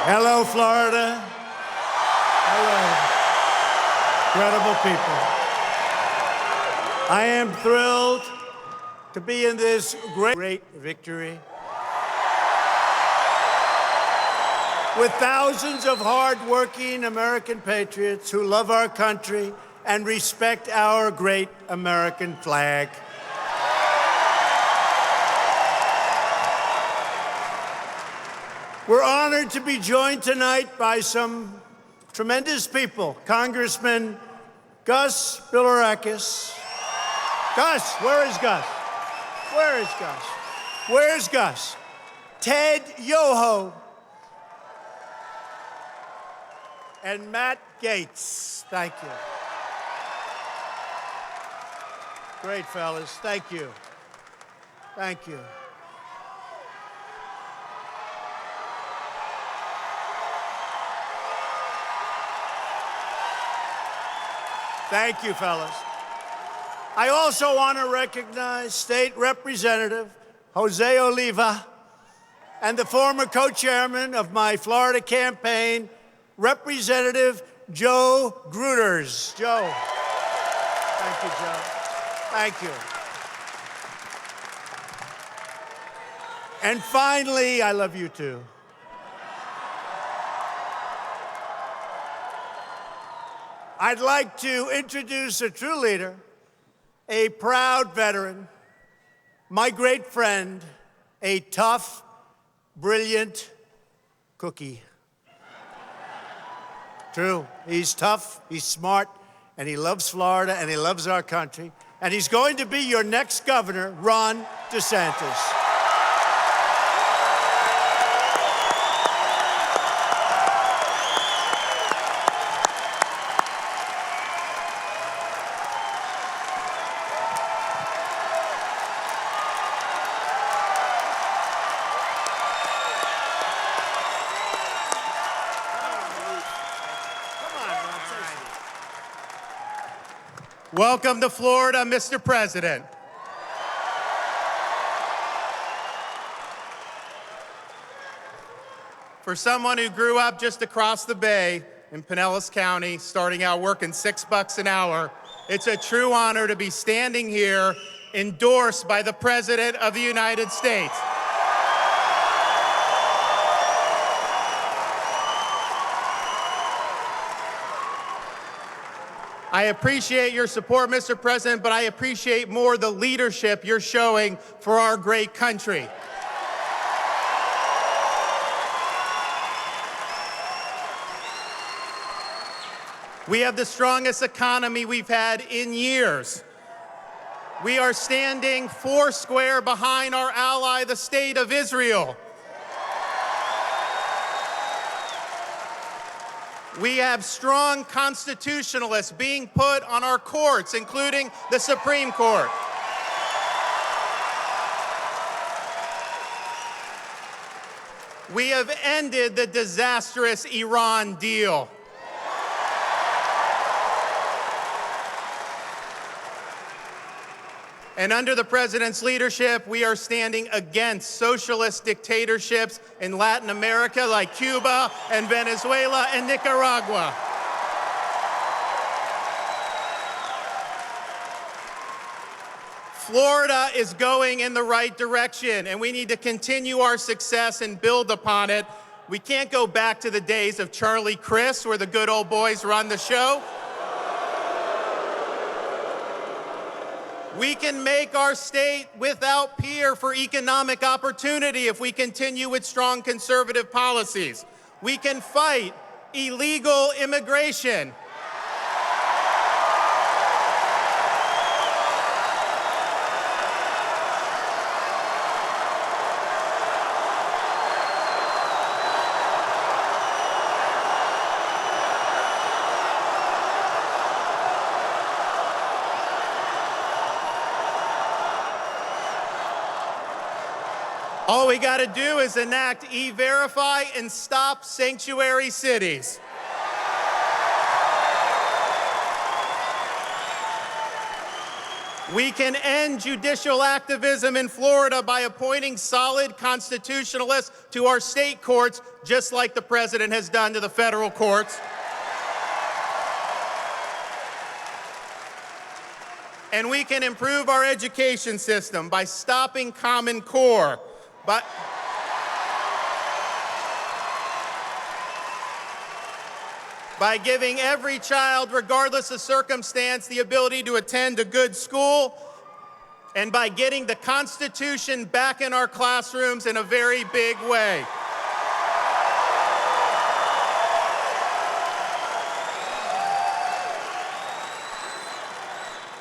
Hello, Florida. Hello. Incredible people. I am thrilled to be in this great victory with thousands of hardworking American patriots who love our country and respect our great American flag. We're honored to be joined tonight by some tremendous people. Congressman Gus Bilirakis. Gus, where is Gus? Where is Gus? Where's Gus? Ted Yoho. And Matt Gaetz. Thank you. Great, fellas. Thank you. Thank you. Thank you, fellas. I also want to recognize State Representative Jose Oliva and the former co-chairman of my Florida campaign, Representative Joe Gruters. Joe. Thank you, Joe. Thank you. And finally, I love you too. I'd like to introduce a true leader, a proud veteran, my great friend, a tough, brilliant cookie. True, he's tough, he's smart, and he loves Florida, and he loves our country. And he's going to be your next governor, Ron DeSantis. Welcome to Florida, Mr. President. For someone who grew up just across the bay in Pinellas County, starting out working $6 an hour, it's a true honor to be standing here endorsed by the President of the United States. I appreciate your support, Mr. President, but I appreciate more the leadership you're showing for our great country. We have the strongest economy we've had in years. We are standing foursquare behind our ally, the State of Israel. We have strong constitutionalists being put on our courts, including the Supreme Court. We have ended the disastrous Iran deal. And under the President's leadership, we are standing against socialist dictatorships in Latin America like Cuba and Venezuela and Nicaragua. Florida is going in the right direction, and we need to continue our success and build upon it. We can't go back to the days of Charlie Crist, where the good old boys run the show. We can make our state without peer for economic opportunity if we continue with strong conservative policies. We can fight illegal immigration. All we got to do is enact E-Verify and stop sanctuary cities. We can end judicial activism in Florida by appointing solid constitutionalists to our state courts, just like the president has done to the federal courts. And we can improve our education system by stopping Common Core, by giving every child, regardless of circumstance, the ability to attend a good school, and by getting the Constitution back in our classrooms in a very big way.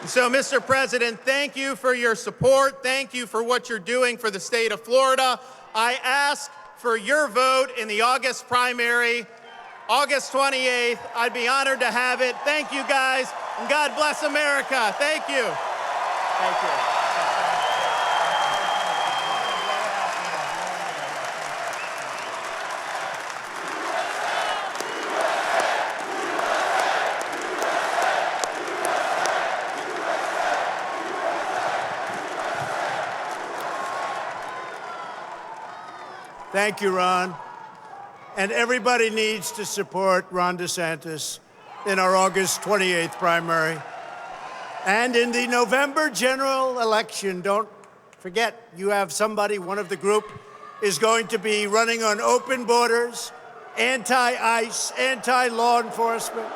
So, Mr. President, thank you for your support. Thank you for what you're doing for the state of Florida. I ask for your vote in the August primary, August 28th. I'd be honored to have it. Thank you, guys, and God bless America. Thank you. Thank you. Thank you, Ron. And everybody needs to support Ron DeSantis in our August 28th primary. And in the November general election, don't forget, you have somebody, one of the group, is going to be running on open borders, anti-ICE, anti-law enforcement.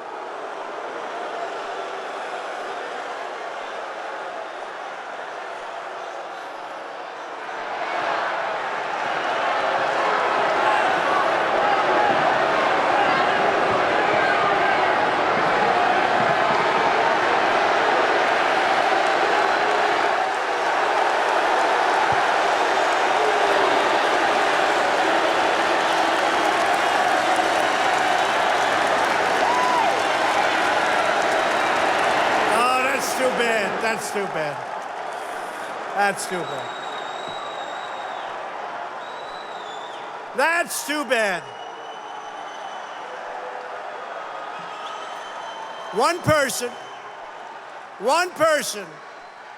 That's too bad. That's too bad. That's too bad. One person,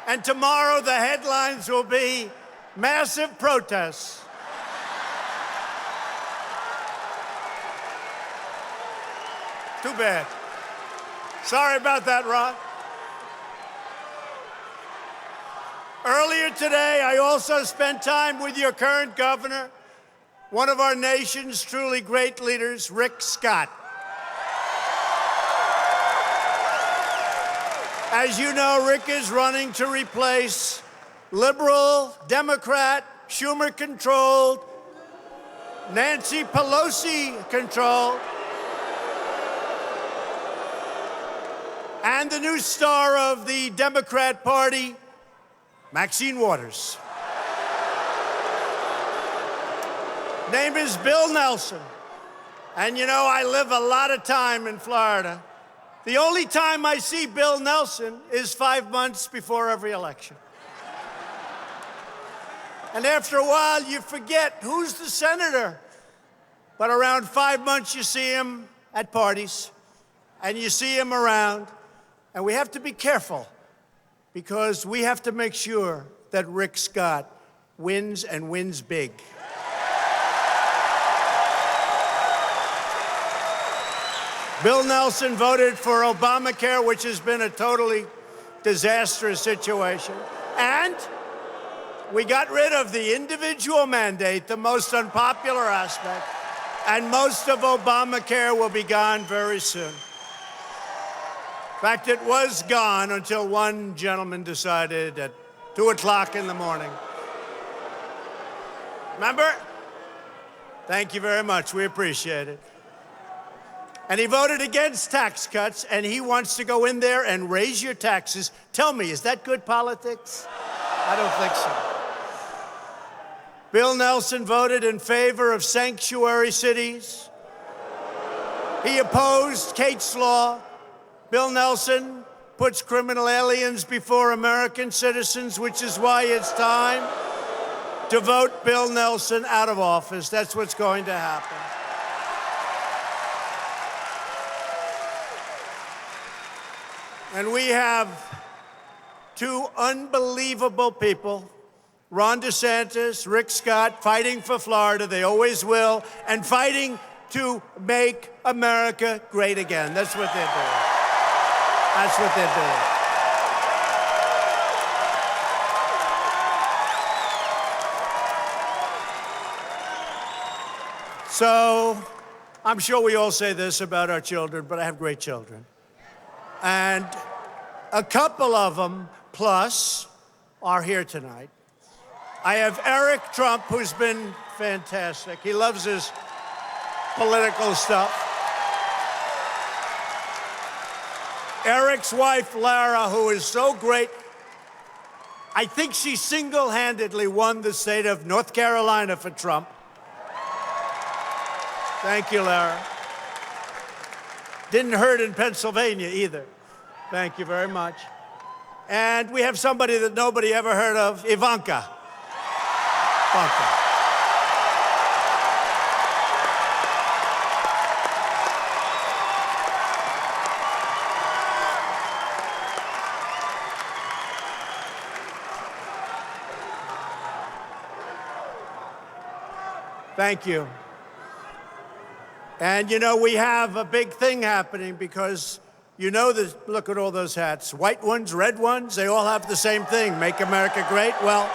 and tomorrow the headlines will be massive protests. Too bad. Sorry about that, Ron. Earlier today, I also spent time with your current governor, one of our nation's truly great leaders, Rick Scott. As you know, Rick is running to replace liberal, Democrat, Schumer-controlled, Nancy Pelosi-controlled, and the new star of the Democrat Party, Maxine Waters. Name is Bill Nelson. And you know, I live a lot of time in Florida. The only time I see Bill Nelson is 5 months before every election. And after a while, you forget who's the senator. But around 5 months, you see him at parties, and you see him around. And we have to be careful, because we have to make sure that Rick Scott wins and wins big. Bill Nelson voted for Obamacare, which has been a totally disastrous situation. And we got rid of the individual mandate, the most unpopular aspect. And most of Obamacare will be gone very soon. In fact, it was gone until one gentleman decided at 2 o'clock in the morning. Remember? Thank you very much. We appreciate it. And he voted against tax cuts, and he wants to go in there and raise your taxes. Tell me, is that good politics? I don't think so. Bill Nelson voted in favor of sanctuary cities. He opposed Kate's Law. Bill Nelson puts criminal aliens before American citizens, which is why it's time to vote Bill Nelson out of office. That's what's going to happen. And we have two unbelievable people, Ron DeSantis, Rick Scott, fighting for Florida. They always will, and fighting to make America great again. That's what they're doing. That's what they're doing. So, I'm sure we all say this about our children, but I have great children. And a couple of them, plus, are here tonight. I have Eric Trump, who's been fantastic. He loves his political stuff. Eric's wife, Lara, who is so great. I think she single-handedly won the state of North Carolina for Trump. Thank you, Lara. Didn't hurt in Pennsylvania either. Thank you very much. And we have somebody that nobody ever heard of, Ivanka. Ivanka. Thank you. And, you know, we have a big thing happening because, you know, look at all those hats. White ones, red ones, they all have the same thing. Make America great. Well,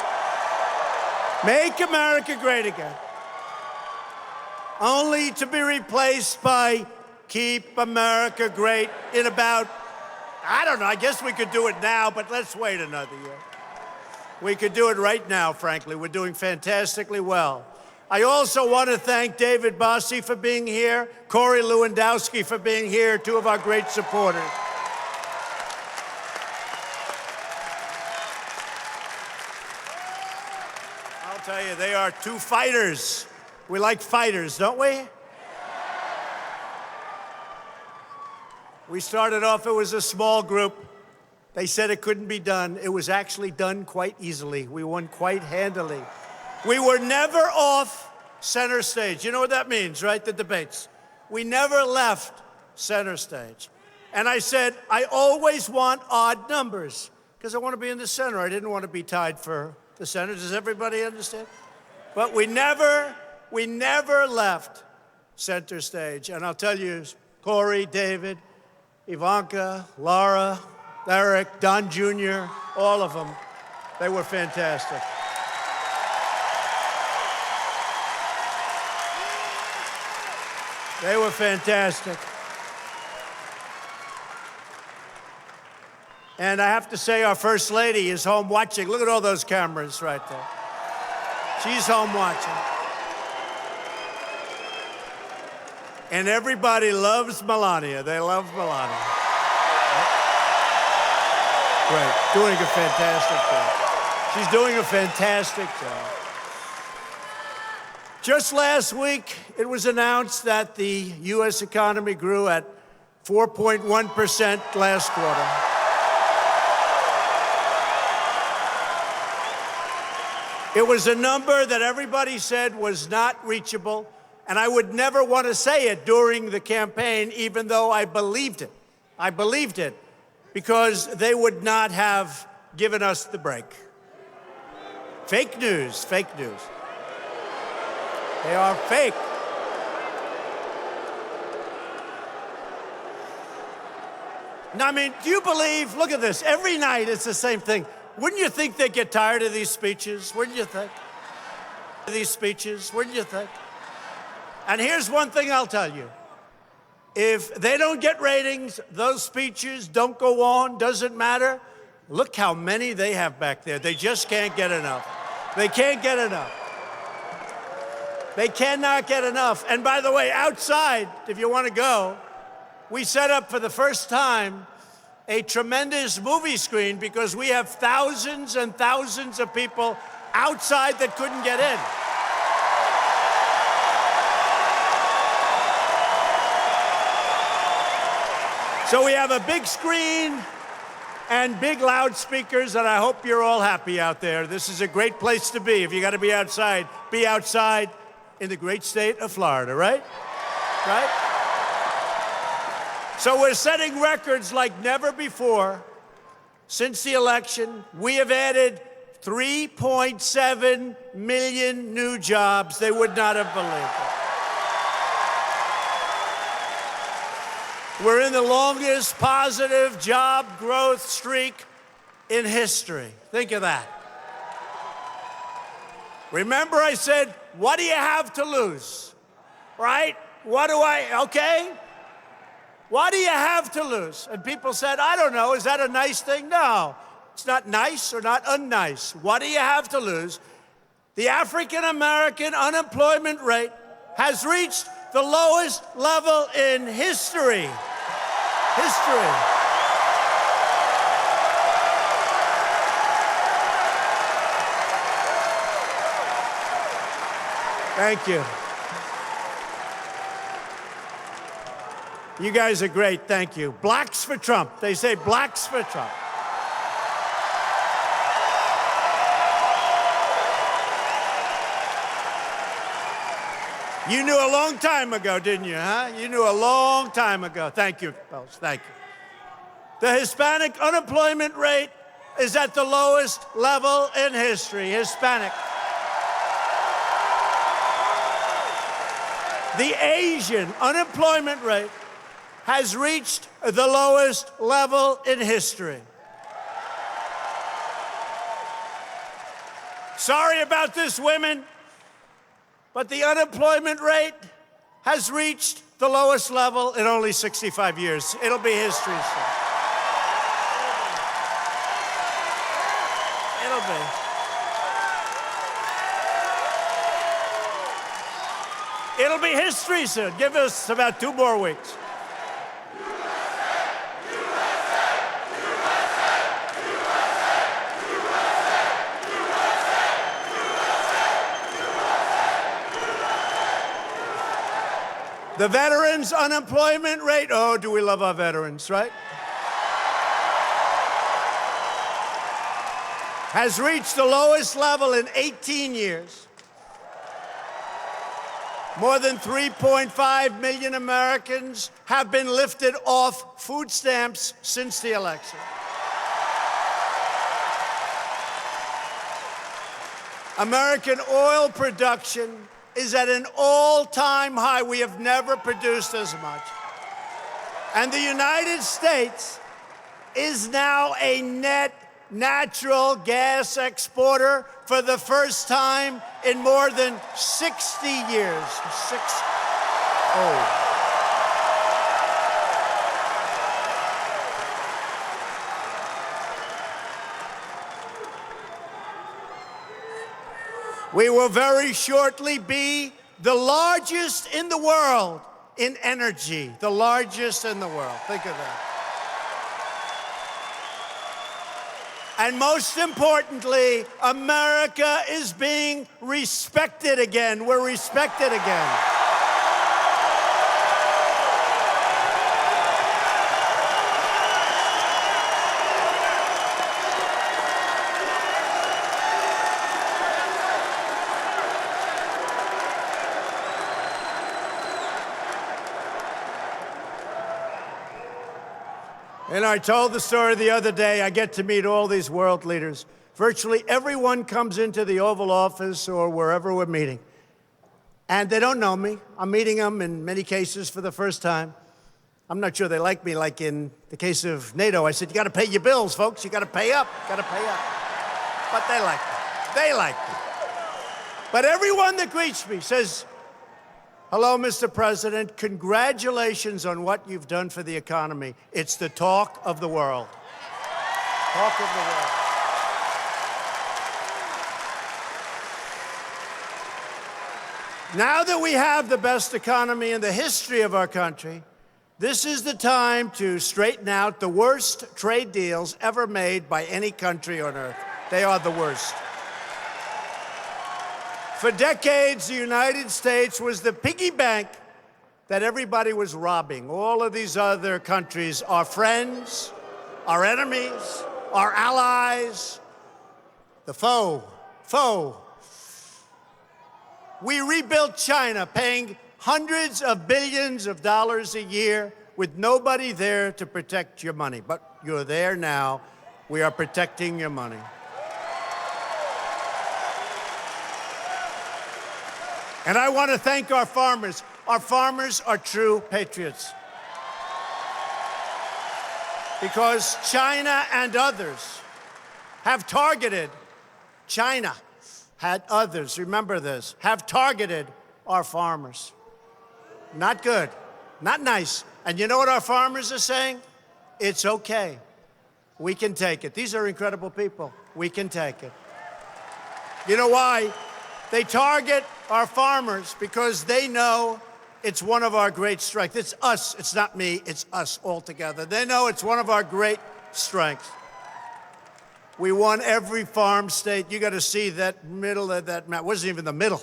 make America great again. Only to be replaced by keep America great in about, I don't know, I guess we could do it now, but let's wait another year. We could do it right now, frankly. We're doing fantastically well. I also want to thank David Bossie for being here, Corey Lewandowski for being here, two of our great supporters. I'll tell you, they are two fighters. We like fighters, don't we? We started off, it was a small group. They said it couldn't be done. It was actually done quite easily. We won quite handily. We were never off center stage. You know what that means, right? The debates. We never left center stage. And I said, I always want odd numbers because I want to be in the center. I didn't want to be tied for the center. Does everybody understand? But we never left center stage. And I'll tell you, Corey, David, Ivanka, Laura, Eric, Don Jr., all of them, they were fantastic. They were fantastic. And I have to say, our First Lady is home watching. Look at all those cameras right there. She's home watching. And everybody loves Melania. They love Melania. Great. Doing a fantastic job. She's doing a fantastic job. Just last week, it was announced that the U.S. economy grew at 4.1% last quarter. It was a number that everybody said was not reachable, and I would never want to say it during the campaign, even though I believed it. I believed it because they would not have given us the break. Fake news, fake news. They are fake. Now, I mean, do you believe, look at this, every night it's the same thing. Wouldn't you think they'd get tired of these speeches? Wouldn't you think? These speeches, wouldn't you think? And here's one thing I'll tell you. If they don't get ratings, those speeches don't go on, doesn't matter. Look how many they have back there. They just can't get enough. They can't get enough. They cannot get enough. And by the way, outside, if you want to go, we set up for the first time a tremendous movie screen because we have thousands and thousands of people outside that couldn't get in. So we have a big screen and big loudspeakers, and I hope you're all happy out there. This is a great place to be. If you got to be outside in the great state of Florida, right? Right? So we're setting records like never before. since the election, we have added 3.7 million new jobs. They would not have believed it. We're in the longest positive job growth streak in history. Think of that. Remember I said, what do you have to lose? Right? Okay? What do you have to lose? And people said, I don't know, is that a nice thing? No, it's not nice or not unnice. What do you have to lose? The African American unemployment rate has reached the lowest level in history. Thank you. You guys are great, thank you. Blacks for Trump. They say blacks for Trump. You knew a long time ago, didn't you, huh? You knew a long time ago. Thank you, fellas, thank you. The Hispanic unemployment rate is at the lowest level in history, Hispanic. The Asian unemployment rate has reached the lowest level in history. Sorry about this, women, but the unemployment rate has reached the lowest level in only 65 years. It'll be history soon. It'll be. It'll be history soon. Give us about 2 more weeks. The veterans' unemployment rate, oh, do we love our veterans, right? Has reached the lowest level in 18 years. More than 3.5 million Americans have been lifted off food stamps since the election. American oil production is at an all-time high. We have never produced as much. And the United States is now a net natural gas exporter for the first time in more than 60 years. We will very shortly be the largest in the world in energy, the largest in the world. Think of that. And most importantly, America is being respected again. We're respected again. And I told the story the other day. I get to meet all these world leaders. Virtually everyone comes into the Oval Office or wherever we're meeting, and they don't know me. I'm meeting them in many cases for the first time. I'm not sure they like me, like in the case of NATO. I said, you got to pay your bills, folks. You got to pay up. Got to pay up. But they like me. They like me. But everyone that greets me says, hello, Mr. President. Congratulations on what you've done for the economy. It's the talk of the world. Talk of the world. Now that we have the best economy in the history of our country, this is the time to straighten out the worst trade deals ever made by any country on earth. They are the worst. For decades, the United States was the piggy bank that everybody was robbing. All of these other countries, our friends, our enemies, our allies, the foe. We rebuilt China, paying hundreds of billions of dollars a year with nobody there to protect your money. But you're there now. We are protecting your money. And I want to thank our farmers. Our farmers are true patriots. Because China and others have targeted, China had others, remember this, have targeted our farmers. Not good, not nice. And you know what our farmers are saying? It's okay. We can take it. These are incredible people. We can take it. You know why? They target our farmers because they know it's one of our great strengths. It's us. It's not me. It's us all together. They know it's one of our great strengths. We won every farm state. You got to see that middle of that map. It wasn't even the middle.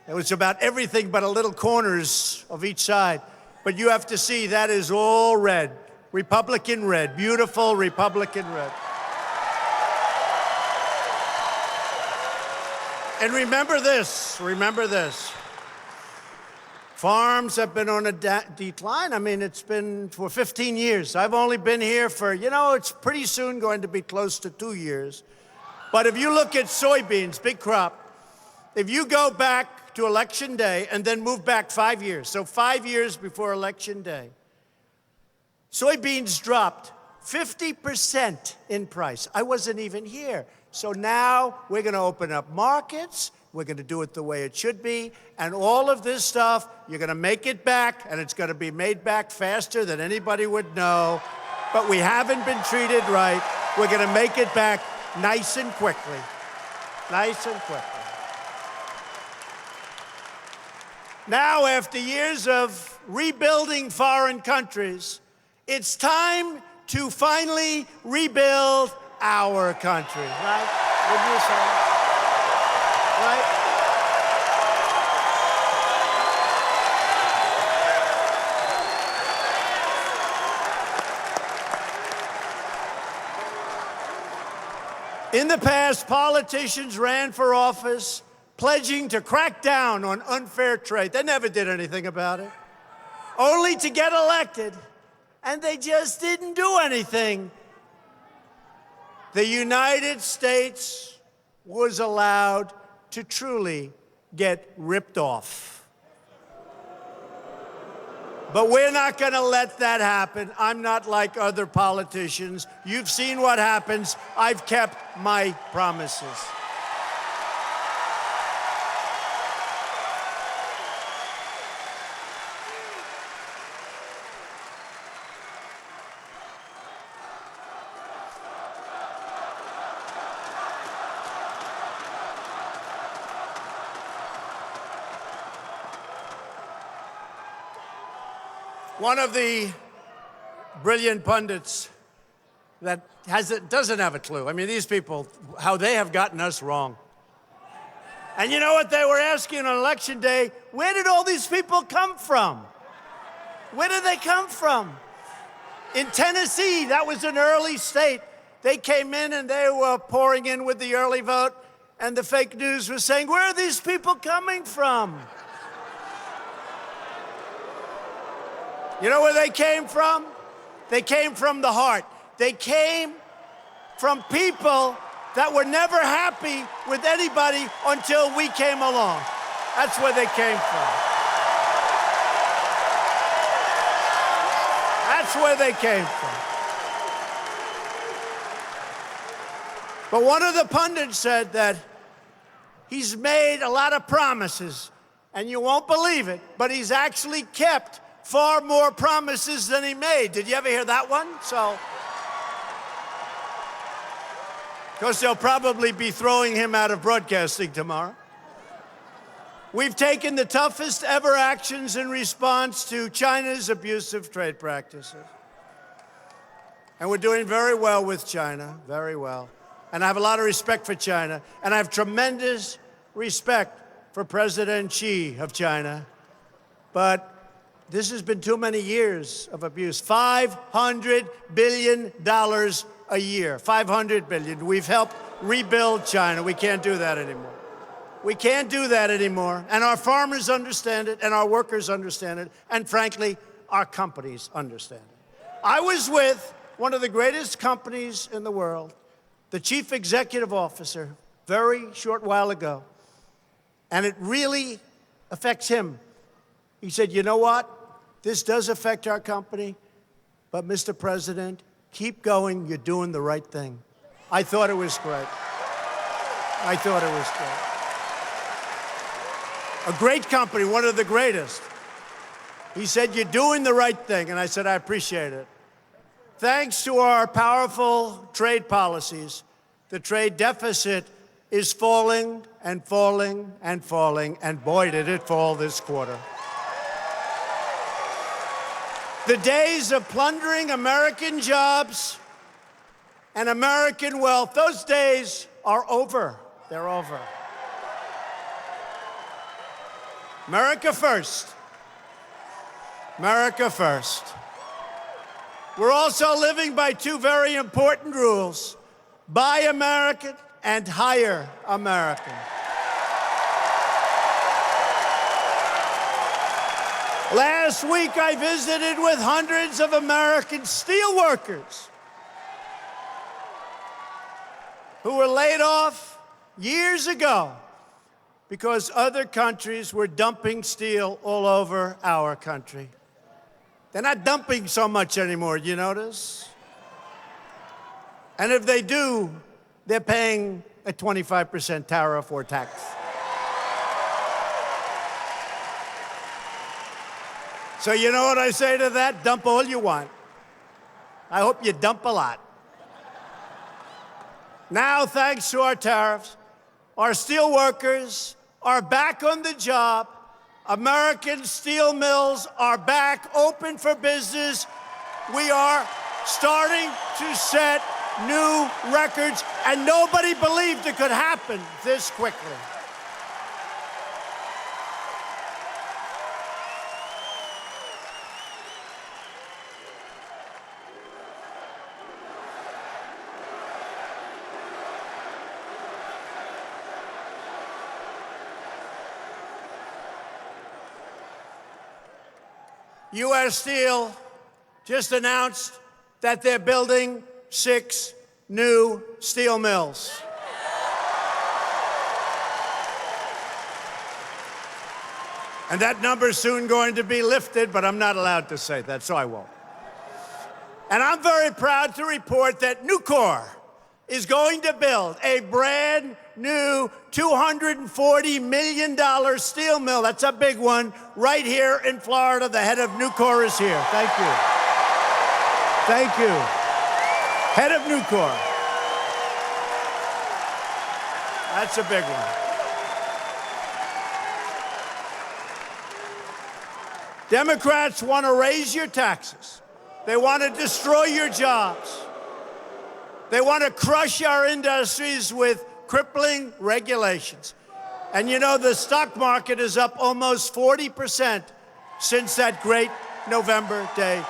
It was about everything but a little corners of each side. But you have to see that is all red. Republican red. Beautiful Republican red. And remember this. Farms have been on a decline. I mean, it's been for 15 years. I've only been here for, it's pretty soon going to be close to 2 years. But if you look at soybeans, big crop, if you go back to Election Day and then move back 5 years, so 5 years before Election Day, soybeans dropped 50% in price. I wasn't even here. So now we're going to open up markets. We're going to do it the way it should be. And all of this stuff, you're going to make it back, and it's going to be made back faster than anybody would know. But we haven't been treated right. We're going to make it back nice and quickly. Nice and quickly. Now, after years of rebuilding foreign countries, it's time to finally rebuild our country, right? Wouldn't you say? Right? In the past, politicians ran for office pledging to crack down on unfair trade. They never did anything about it, only to get elected, and they just didn't do anything. The United States was allowed to truly get ripped off. But we're not going to let that happen. I'm not like other politicians. You've seen what happens. I've kept my promises. One of the brilliant pundits that doesn't have a clue. I mean, these people, how they have gotten us wrong. And you know what they were asking on Election Day? Where did all these people come from? Where did they come from? In Tennessee, that was an early state. They came in and they were pouring in with the early vote, and the fake news was saying, where are these people coming from? You know where they came from? They came from the heart. They came from people that were never happy with anybody until we came along. That's where they came from. That's where they came from. But one of the pundits said that he's made a lot of promises, and you won't believe it, but he's actually kept far more promises than he made. Did you ever hear that one? So, because they'll probably be throwing him out of broadcasting tomorrow. We've taken the toughest ever actions in response to China's abusive trade practices. And we're doing very well with China, very well. And I have a lot of respect for China, and I have tremendous respect for President Xi of China. But this has been too many years of abuse. $500 billion a year. $500 billion. We've helped rebuild China. We can't do that anymore. We can't do that anymore. And our farmers understand it, and our workers understand it, and frankly, our companies understand it. I was with one of the greatest companies in the world, the chief executive officer, very short while ago, and it really affects him. He said, you know what? This does affect our company, but Mr. President, keep going. You're doing the right thing. I thought it was great. I thought it was great. A great company, one of the greatest. He said, you're doing the right thing. And I said, I appreciate it. Thanks to our powerful trade policies, the trade deficit is falling and falling and falling, and boy, did it fall this quarter. The days of plundering American jobs and American wealth, those days are over. They're over. America first. America first. We're also living by two very important rules: buy American and hire American. Last week, I visited with hundreds of American steelworkers who were laid off years ago because other countries were dumping steel all over our country. They're not dumping so much anymore, you notice? And if they do, they're paying a 25% tariff or tax. So you know what I say to that? Dump all you want. I hope you dump a lot. Now, thanks to our tariffs, our steel workers are back on the job. American steel mills are back open for business. We are starting to set new records, and nobody believed it could happen this quickly. U.S. Steel just announced that they're building 6 new steel mills. And that number's soon going to be lifted, but I'm not allowed to say that, so I won't. And I'm very proud to report that Nucor is going to build a brand new $240 million steel mill. That's a big one, right here in Florida. The head of Nucor is here. Thank you. Thank you. Head of Nucor. That's a big one. Democrats want to raise your taxes. They want to destroy your jobs. They want to crush our industries with crippling regulations. And you know, the stock market is up almost 40% since that great November day.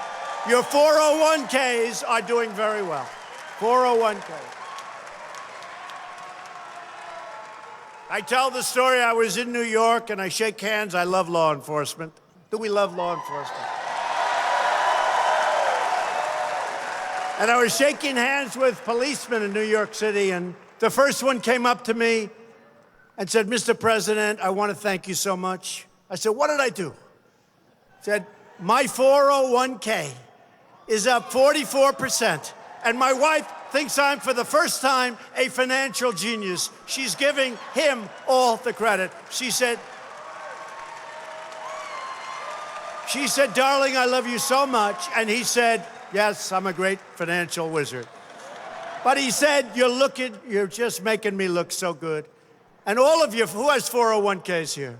Your 401ks are doing very well. 401ks. I tell the story, I was in New York and I shake hands. I love law enforcement. Do we love law enforcement? And I was shaking hands with policemen in New York City, and the first one came up to me and said, Mr. President, I want to thank you so much. I said, what did I do? He said, my 401k is up 44%, and my wife thinks I'm, for the first time, a financial genius. She's giving him all the credit. She said, darling, I love you so much. And he said, yes, I'm a great financial wizard. But he said, you're just making me look so good. And all of you, who has 401ks here?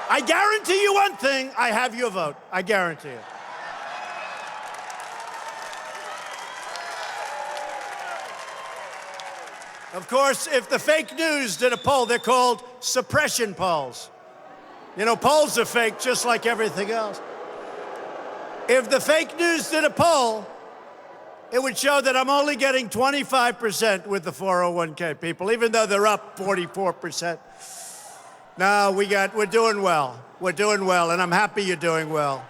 I guarantee you one thing, I have your vote. I guarantee it. Of course, if the fake news did a poll, they're called suppression polls. You know, polls are fake just like everything else. If the fake news did a poll, it would show that I'm only getting 25% with the 401k people, even though they're up 44%. No, we're doing well. We're doing well, and I'm happy you're doing well.